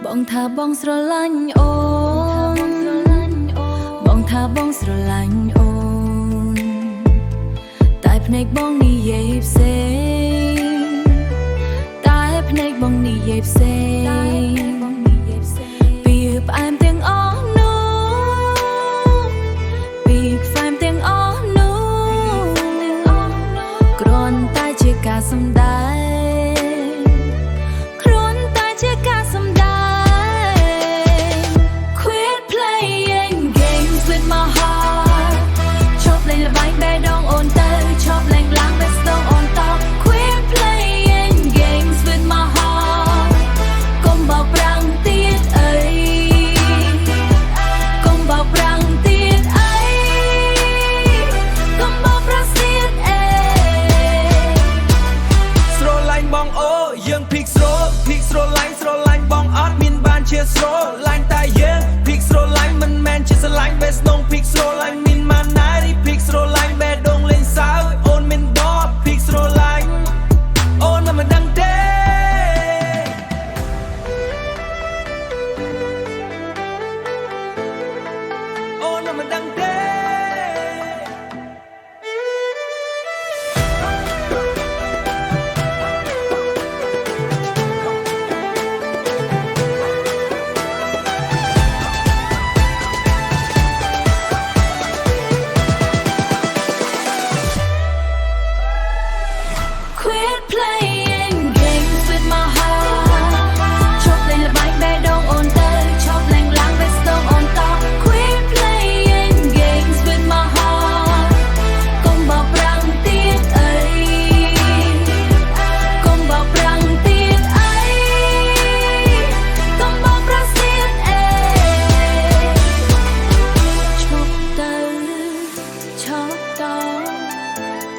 បងថាបងស្រឡាញ់អូនបងថាបងស្រឡាញ់អូនតែភ្នែកបងនិយាយផ្សេងតែភ្នែកបងនិយាយផ្សេងពីផ្អែមទាំងអស់នោះពីខ្សែមទាំងអស់នោះគ្រាន់តែជាការសម្ដែងស្រឡាញ់តែយើងពីកស្រឡាញ់មិនមែនជាស្រឡាញ់បេះដូងពីកស្រឡាញ់មានម៉ាណារីពីកស្រឡាញ់បេះដូងលេងសើចអូនមិនដកពីកស្រឡាញ់អូនមិនដឹងទេអូនមិនដឹងទេ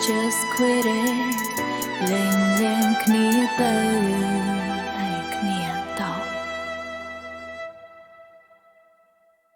Just quit it លេងគ្នាទៅ